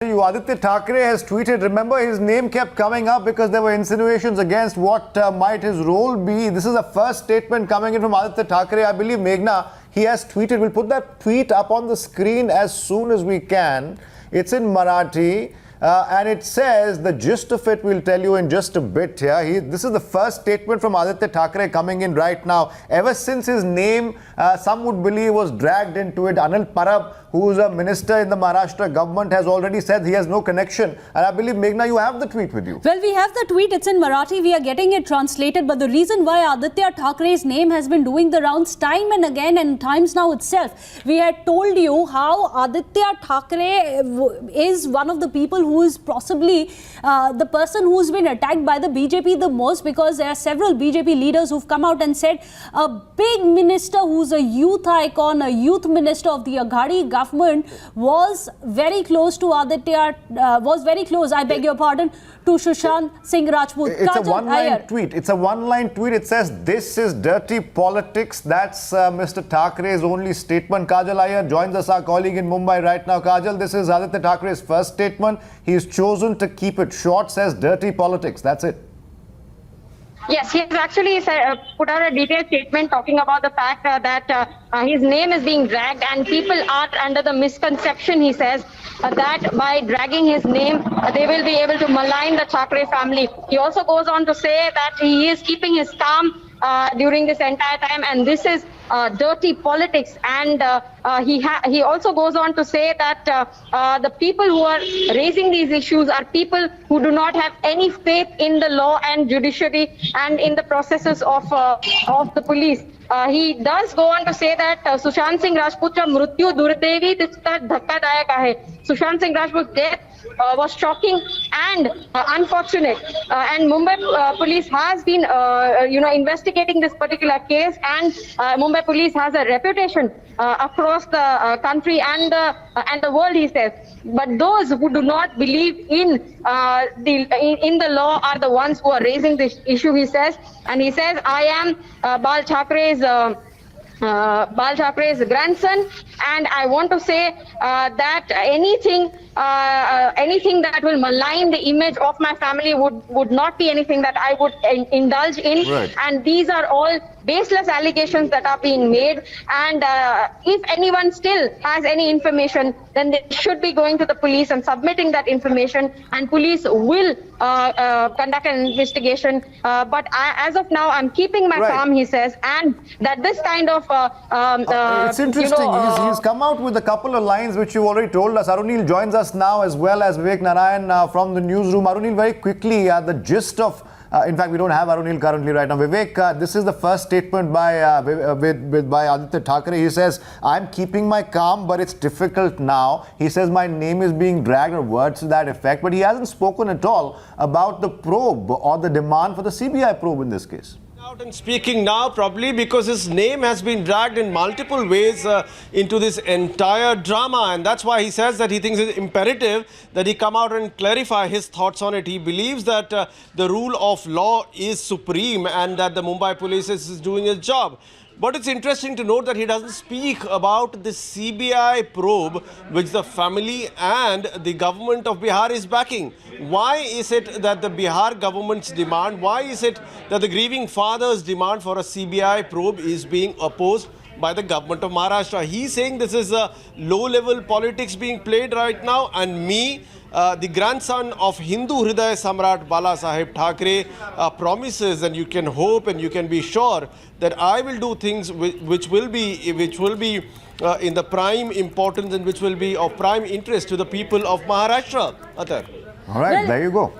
Aaditya Thackeray has tweeted, remember his name kept coming up because there were insinuations against what might his role be. This is the first statement coming in from Aaditya Thackeray. I believe, Meghna, he has tweeted. We'll put that tweet up on the screen as soon as we can. It's in Marathi. And it says, the gist of it we'll tell you in just a bit here. This is the first statement from Aaditya Thackeray coming in right now. Ever since his name, some would believe, was dragged into it, Anil Parab, who is a minister in the Maharashtra government, has already said he has no connection. And I believe, Meghna, you have the tweet with you. Well, we have the tweet. It's in Marathi. We are getting it translated. But the reason why Aaditya Thackeray's name has been doing the rounds time and again, and times now itself, we had told you how Aaditya Thackeray is one of the people who is possibly the person who's been attacked by the BJP the most, because there are several BJP leaders who've come out and said a big minister who's a youth icon, a youth minister of the Aghadi government was very close to Aaditya, I beg your pardon, to Sushant Singh Rajput. It's a one-line tweet. It's a one-line tweet. It says, this is dirty politics. That's Mr. Thackeray's only statement. Kajal Iyer joins us, our colleague in Mumbai right now. Kajal, this is Aaditya Thackeray's first statement. He's chosen to keep it short, says dirty politics. That's it. Yes, he has actually put out a detailed statement talking about the fact that his name is being dragged, and people are under the misconception, he says, that by dragging his name, they will be able to malign the Thackeray family. He also goes on to say that he is keeping his calm during this entire time, and this is dirty politics. And he also goes on to say that the people who are raising these issues are people who do not have any faith in the law and judiciary and in the processes of the police. He does go on to say that Sushant Singh Rajput's मृत्यु दुर्दैवी तितका धक्कादायक आहे. Sushant Singh Rajput's death was shocking and unfortunate, and Mumbai police has been investigating this particular case, and Mumbai police has a reputation across the country and the world, he says. But those who do not believe in the law are the ones who are raising this issue, he says. And he says, I am Bal Thackeray's grandson, and I want to say that anything that will malign the image of my family would not be anything that I would indulge in. Right. And these are all baseless allegations that are being made, and if anyone still has any information, then they should be going to the police and submitting that information, and police will conduct an investigation. But as of now, I'm keeping my calm, he says, and that this kind of it's interesting. He's come out with a couple of lines which you already told us. Arunil joins us now, as well as Vivek Narayan from the newsroom. Arunil, very quickly, the gist of in fact, we don't have Arunil currently right now. Vivek, this is the first statement by Aaditya Thackeray. He says, I'm keeping my calm, but it's difficult now. He says, my name is being dragged, or words to that effect. But he hasn't spoken at all about the probe or the demand for the CBI probe in this case. Out and speaking now, probably because his name has been dragged in multiple ways into this entire drama, and that's why he says that he thinks it's imperative that he come out and clarify his thoughts on it. He believes that the rule of law is supreme and that the Mumbai police is doing its job. But it's interesting to note that he doesn't speak about the CBI probe which the family and the government of Bihar is backing. Why is it that the Bihar government's demand, why is it that the grieving father's demand for a CBI probe is being opposed by the government of Maharashtra? He's saying this is a low-level politics being played right now, and me, the grandson of Hindu Hriday Samrat Bala Saheb Thackeray, promises, and you can hope and you can be sure that I will do things which will be in the prime importance and which will be of prime interest to the people of Maharashtra. Atar. All right, there you go.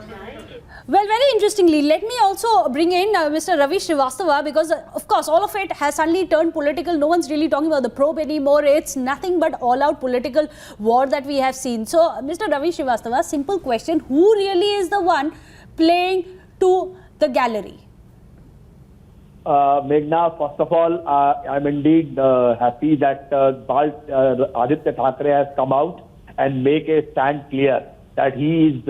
Well, very interestingly, let me also bring in Mr. Ravi Srivastava, because, of course, all of it has suddenly turned political. No one's really talking about the probe anymore. It's nothing but all-out political war that we have seen. So, Mr. Ravi Srivastava, simple question, who really is the one playing to the gallery? Meghna, first of all, I'm indeed happy that Aaditya Thackeray has come out and make a stand clear that he is,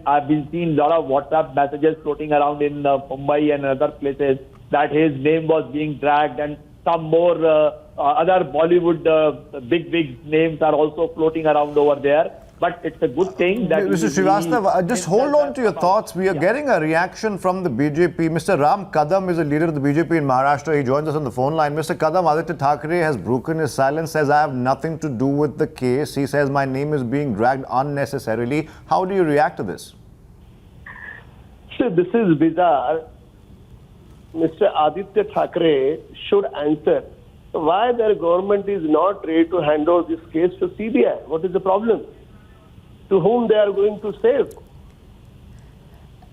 I've been seeing a lot of WhatsApp messages floating around in Mumbai and other places that his name was being dragged, and some more other Bollywood big names are also floating around over there. But it's a good thing that... Mr. Srivastava, just hold on to your thoughts. We are getting a reaction from the BJP. Mr. Ram Kadam is a leader of the BJP in Maharashtra. He joins us on the phone line. Mr. Kadam, Aditya Thackeray has broken his silence, says, I have nothing to do with the case. He says, my name is being dragged unnecessarily. How do you react to this? So this is bizarre. Mr. Aaditya Thackeray should answer why their government is not ready to hand over this case to CBI. What is the problem? To whom they are going to save?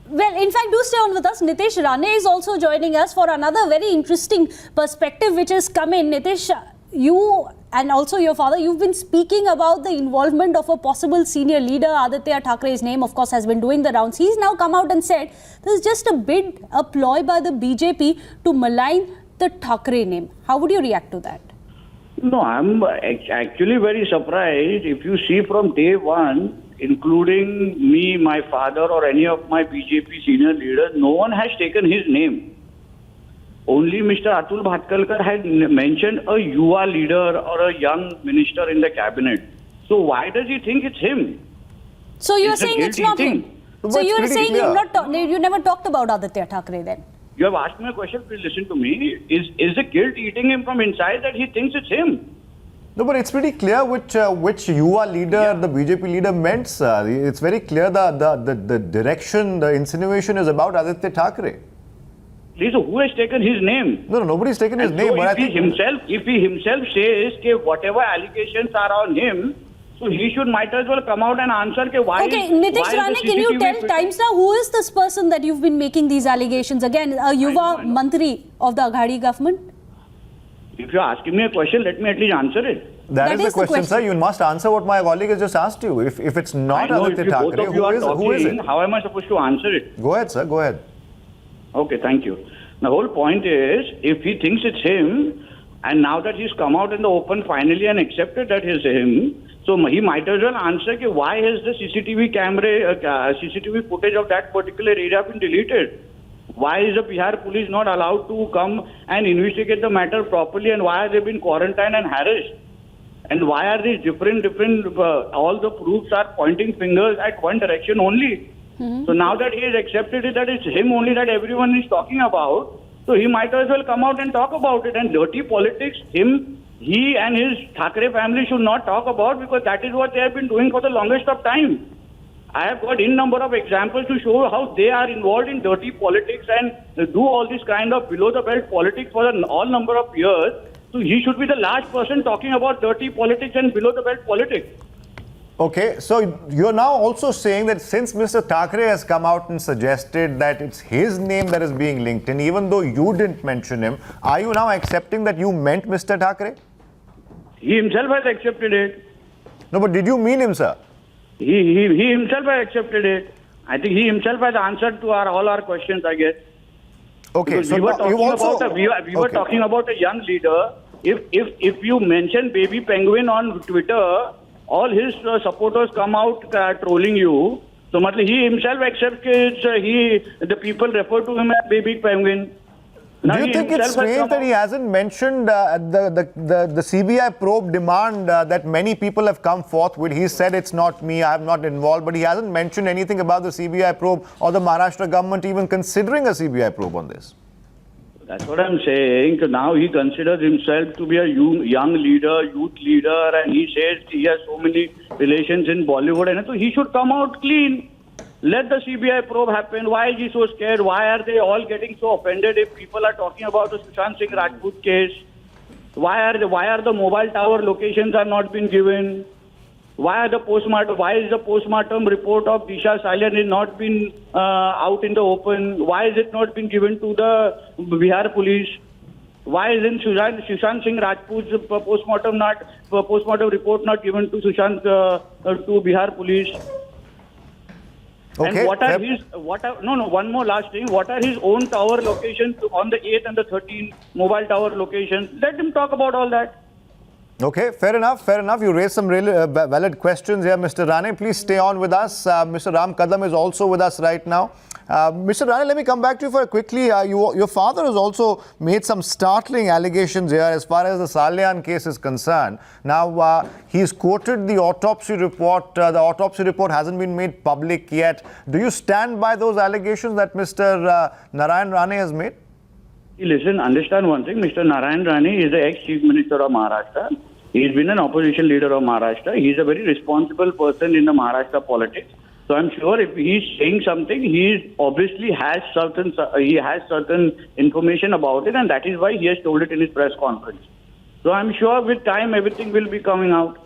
Well, in fact, do stay on with us. Nitish Rane is also joining us for another very interesting perspective which has come in. Nitish, you and also your father, you've been speaking about the involvement of a possible senior leader. Aditya Thackeray's name, of course, has been doing the rounds. He's now come out and said this is just a bid, a ploy by the BJP to malign the Thackeray name. How would you react to that? No, I'm actually very surprised. If you see from day one, including me, my father, or any of my BJP senior leaders, no one has taken his name. Only Mr. Atul Bhatkalkar had mentioned a Yuva leader or a young minister in the cabinet. So why does he think it's him? So you're It's a saying it's guilty not thing. him? But So it's you're pretty saying clear. you never talked about Aditya Thackeray then? You have asked me a question, please listen to me. Is the guilt eating him from inside that he thinks it's him? No, but it's pretty clear which Yuva leader the BJP leader meant, sir. It's very clear the direction, the insinuation is about Aditya Thackeray. Please, who has taken his name? No, nobody's taken his And name. so But I if he think himself says that whatever allegations are on him, so he might as well come out and answer why. Okay, why Nitish is the Rane, can you CCTV tell footage- Times Now who is this person that you've been making these allegations? Again, a Yuva I know. Mantri of the Aghadi government? If you're asking me a question, let me at least answer it. that is the question, sir. You must answer what my colleague has just asked you. If it's not I know if Aditya you both Thackeray, of you are who is it? talking, how am I supposed to answer it? Go ahead, sir. Go ahead. Okay, thank you. The whole point is, if he thinks it's him, and now that he's come out in the open finally and accepted that it's him, so he might as well answer why has the CCTV footage of that particular area been deleted? Why is the Bihar police not allowed to come and investigate the matter properly, and why have they been quarantined and harassed? And why are these different, all the proofs are pointing fingers at one direction only? So now that he has accepted it, that it's him only that everyone is talking about, so he might as well come out and talk about it. And dirty politics, he and his Thackeray family should not talk about, because that is what they have been doing for the longest of time. I have got in number of examples to show how they are involved in dirty politics and do all this kind of below the belt politics for all number of years. So he should be the last person talking about dirty politics and below the belt politics. Okay, so you're now also saying that since Mr. Thackeray has come out and suggested that it's his name that is being linked in, even though you didn't mention him, are you now accepting that you meant Mr. Thackeray? He himself has accepted it. No, but did you mean him, sir? He himself has accepted it. I think he himself has answered to all our questions, I guess. Okay, Because so we were now talking you also... about we were Okay. talking about a young leader. If you mention Baby Penguin on Twitter, all his supporters come out trolling you. So he himself accepts the people refer to him as Baby Penguin. Now Do you he think it's himself has strange come that out- he hasn't mentioned the CBI probe demand that many people have come forth with? He said it's not me, I am not involved, but he hasn't mentioned anything about the CBI probe or the Maharashtra government even considering a CBI probe on this. That's what I'm saying. So now he considers himself to be a young leader, youth leader, and he says he has so many relations in Bollywood, and so he should come out clean. Let the CBI probe happen. Why is he so scared? Why are they all getting so offended if people are talking about the Sushant Singh Rajput case? Why are the mobile tower locations are not been given? Why is the postmortem report of Disha Salian is not been out in the open? Why is it not been given to the Bihar police? Why isn't Sushant Singh Rajput's postmortem report not given to to Bihar police? Okay. And one more last thing. What are his own tower locations on the 8th and the 13th mobile tower locations? Let him talk about all that. Okay, fair enough, fair enough. You raised some really valid questions here, Mr. Rane. Please stay on with us. Mr. Ram Kadam is also with us right now. Mr. Rane, let me come back to you for quickly. Your father has also made some startling allegations here as far as the Salyan case is concerned. Now, he's quoted the autopsy report. The autopsy report hasn't been made public yet. Do you stand by those allegations that Mr. Narayan Rane has made? Listen, understand one thing. Mr. Narayan Rane is the ex-chief minister of Maharashtra. He's been an opposition leader of Maharashtra. He's a very responsible person in the Maharashtra politics. So I'm sure if he's saying something, he obviously has certain information about it, and that is why he has told it in his press conference. So I'm sure with time everything will be coming out.